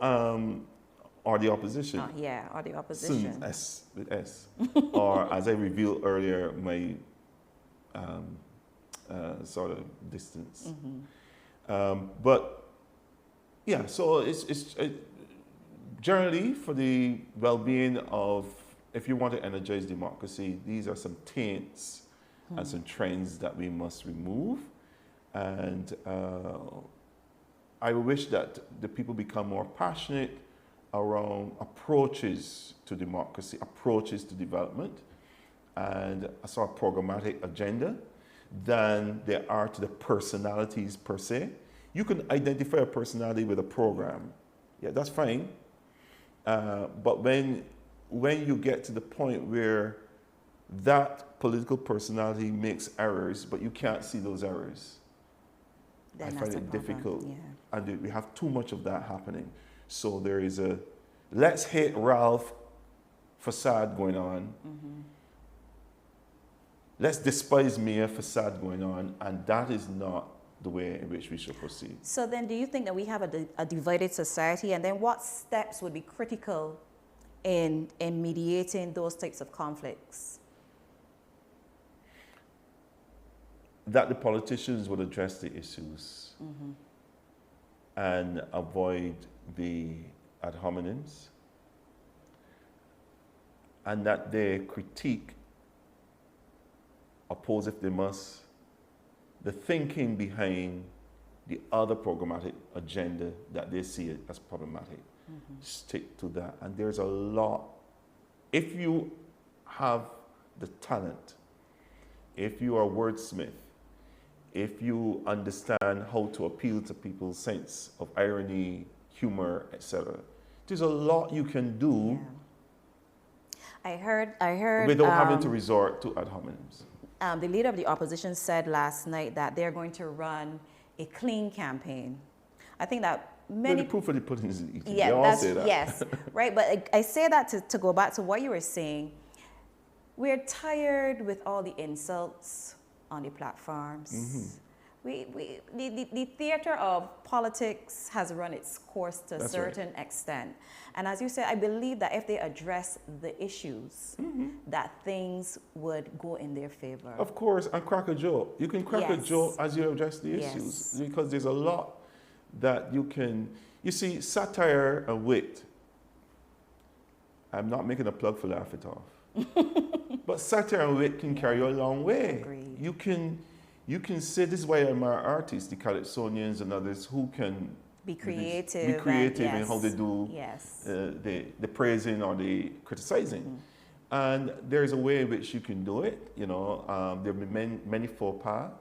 or the opposition.
Yeah, or the opposition.
Soon, S with S. Or as I revealed earlier, my sort of distance. But yeah, so it's generally for the well-being of, if you want to energize democracy, these are some taints and some trends that we must remove. And I wish that the people become more passionate around approaches to democracy, approaches to development, and a sort of programmatic agenda than they are to the personalities per se. You can identify a personality with a program. Yeah, that's fine. But when you get to the point where that political personality makes errors, but you can't see those errors,
Then
I
that's
find
a
it
problem,
difficult.
yeah.
And we have too much of that happening. So there is a let's hate Ralph facade going on. Let's despise Mia facade going on. And that is not the way in which we should proceed.
So then do you think that we have a divided society, and then what steps would be critical in mediating those types of conflicts?
That the politicians would address the issues and avoid the ad hominems, and that they critique, oppose if they must, the thinking behind the other programmatic agenda that they see as problematic. Stick to that. And there's a lot. If you have the talent, if you are a wordsmith, if you understand how to appeal to people's sense of irony, humor, etc., there's a lot you can do
I heard
without having to resort to ad hominems.
The leader of the opposition said last night that they're going to run a clean campaign. I think that many
The proof of the pudding is in the eating.
Yeah,
They all
that's
say that.
yes, right. But I say that to go back to what you were saying. We're tired with all the insults on the platforms. The theater of politics has run its course to a
That's
certain extent. And as you said, I believe that if they address the issues, that things would go in their favor.
Of course, and crack a joke. You can crack a
Yes.
joke as you address the
Yes.
issues, because there's a lot that you can. You see, satire and wit. I'm not making a plug for Laugh It Off, but satire and wit can carry you a long way.
Agreed.
You can say, this is why I admire artists, the Calypsonians and others, who can
Be creative.
be creative
and,
in how they do
Yes.
the praising or the criticizing. And there's a way in which you can do it. You know, there have been many faux pas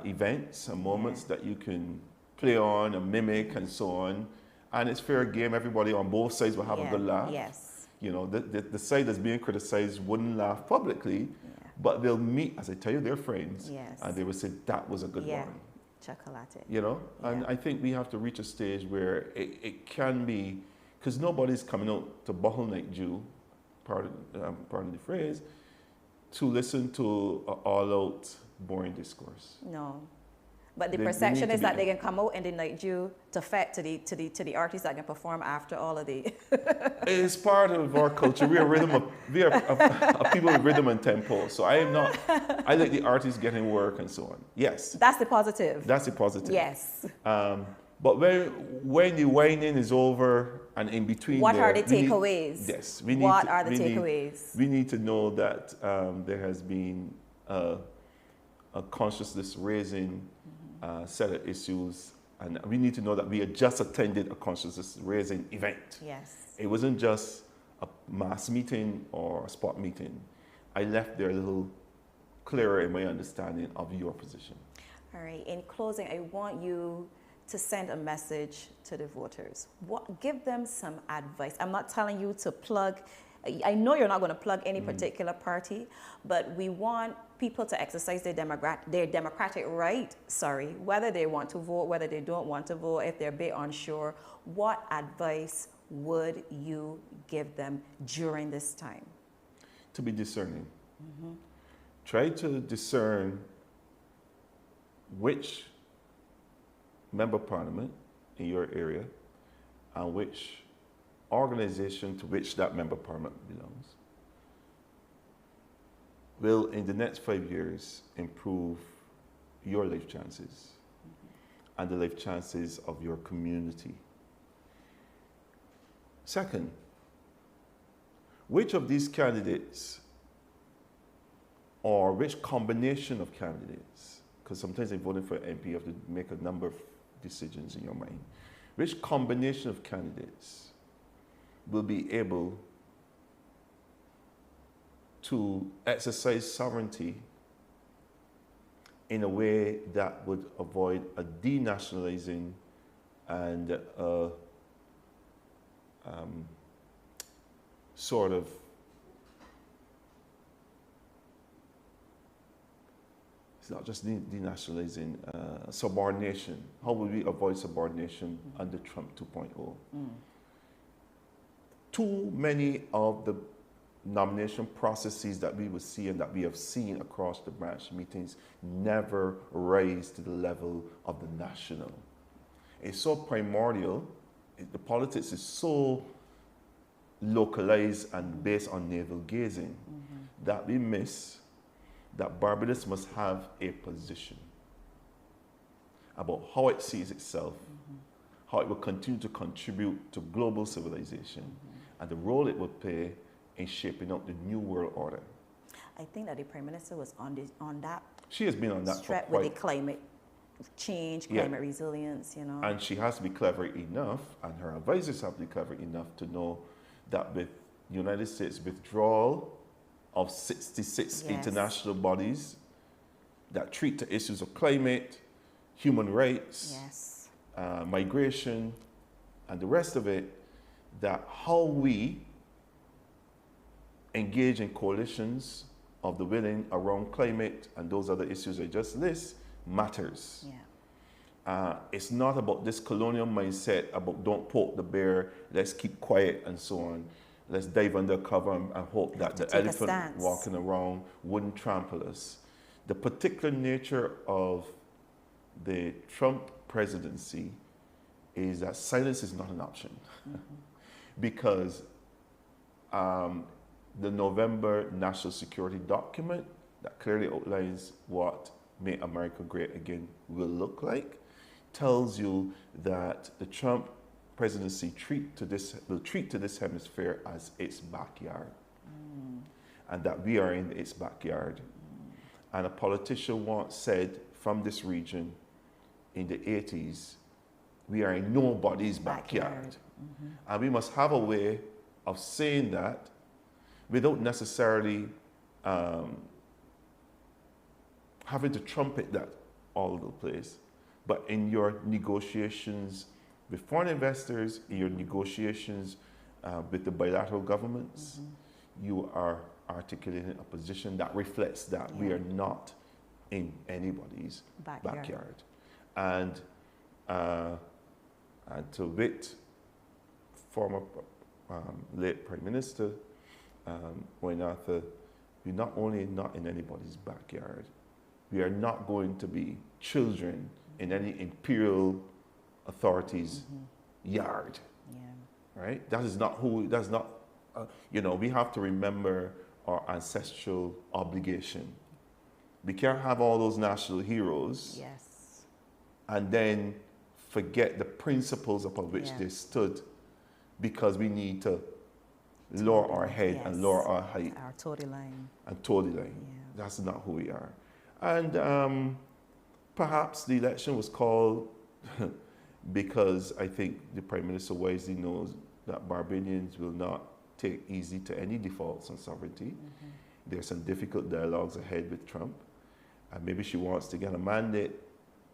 events and moments that you can play on and mimic and so on. And it's fair game. Everybody on both sides will have a good laugh.
Yes.
You know, the side that's being criticized wouldn't laugh publicly, but they'll meet, as I tell you, their friends,
Yes.
and they will say, that was a good
Yeah.
one.
Chocolate.
You know, and I think we have to reach a stage where it can be, because nobody's coming out to bottleneck Jew, pardon the phrase, to listen to an all-out boring discourse.
No. But the
They
perception
need to
is that
be-
they can come out in the night due to fete to the artists that can perform after all of the.
It's part of our culture. We are a people with rhythm and tempo. So I am not. I like the artists getting work and so on. Yes,
That's the positive.
that's a positive.
Yes.
But when the whining is over and in between,
What are
there,
the
we need-
takeaways?
Yes, we need.
What
to-
are the
we need-
takeaways?
We need to know that there has been a consciousness raising set of issues, and we need to know that we had just attended a consciousness raising event.
Yes.
It wasn't just a mass meeting or a spot meeting. I left there a little clearer in my understanding of your position.
All right. In closing, I want you to send a message to the voters. Give them some advice. I'm not telling you to plug. I know you're not going to plug any particular party, but we want people to exercise their democratic right, whether they want to vote, whether they don't want to vote, if they're a bit unsure. What advice would you give them during this time?
To be discerning. Try to discern which member of parliament in your area and which organization to which that member of parliament belongs will in the next 5 years improve your life chances and the life chances of your community. Second, which of these candidates or which combination of candidates, because sometimes in voting for an MP you have to make a number of decisions in your mind, which combination of candidates will be able to exercise sovereignty in a way that would avoid a denationalizing and a sort of it's not just denationalizing, subordination. How would we avoid subordination under Trump 2.0? Too many of the nomination processes that we will see and that we have seen across the branch meetings never rise to the level of the national. It's so primordial, the politics is so localized and based on navel gazing that we miss that Barbados must have a position about how it sees itself, how it will continue to contribute to global civilization, and the role it will play in shaping up the new world order.
I think that the Prime Minister was on that
She has been on that for
strap with the climate change, climate resilience, you know.
And she has to be clever enough, and her advisors have to be clever enough to know that with the United States withdrawal of 66 international bodies that treat the issues of climate, human rights, migration, and the rest of it, that how we engage in coalitions of the willing around climate and those other issues I just list matters. It's not about this colonial mindset about don't poke the bear, let's keep quiet and so on. Let's dive under cover and hope that the elephant walking around wouldn't trample us. The particular nature of the Trump presidency is that silence is not an option. Because the November National Security Document that clearly outlines what Make America Great Again will look like tells you that the Trump presidency will treat to this hemisphere as its backyard, and that we are in its backyard. And a politician once said from this region in the 80s, we are in nobody's backyard. And we must have a way of saying that without necessarily having to trumpet that all over the place. But in your negotiations with foreign investors, in your negotiations with the bilateral governments, you are articulating a position that reflects that we are not in anybody's backyard. And to wit, former late Prime Minister Wayne Arthur, we're not only not in anybody's backyard, we are not going to be children in any imperial authority's yard,
Yeah.
right? That is not who, that's not, you know, we have to remember our ancestral obligation. We can't have all those national heroes
Yes.
and then forget the principles upon which
Yeah.
they stood because we need to lower our head and
Yes.
lower our height
Our total line.
and toe the line.
Yeah.
That's not who we are. And perhaps the election was called because I think the Prime Minister wisely knows that Barbadians will not take easy to any defaults on sovereignty. There are some difficult dialogues ahead with Trump. And maybe she wants to get a mandate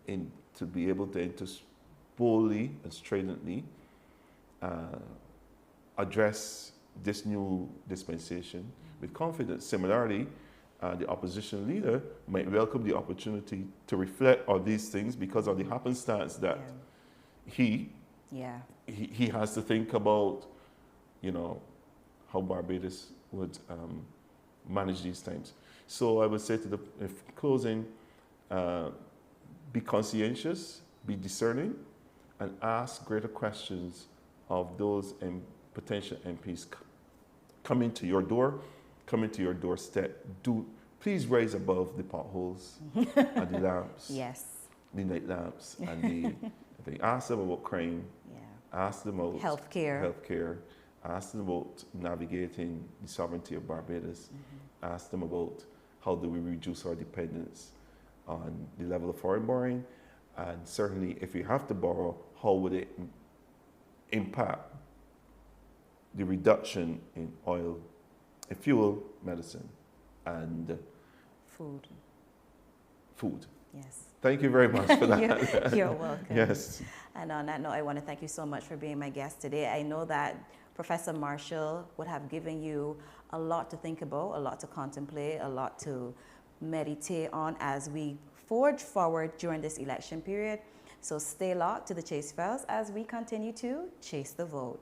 in to be able to enter boldly and stridently address this new dispensation with confidence. Similarly, the opposition leader might welcome the opportunity to reflect on these things because of the happenstance that he has to think about, you know, how Barbados would manage these times. So I would say to the closing, be conscientious, be discerning, and ask greater questions of those potential MPs coming to your door, coming to your doorstep. Please raise above the potholes and the lamps,
Yes.
the night lamps, and they ask them about crime, ask them about healthcare, ask them about navigating the sovereignty of Barbados, ask them about how do we reduce our dependence on the level of foreign borrowing, and certainly if we have to borrow, how would it impact the reduction in oil, fuel, medicine, and food.
Yes.
Thank you very much for that.
You're welcome.
Yes.
And on that note, I want to thank you so much for being my guest today. I know that Professor Marshall would have given you a lot to think about, a lot to contemplate, a lot to meditate on as we forge forward during this election period. So stay locked to the Chase Files as we continue to chase the vote.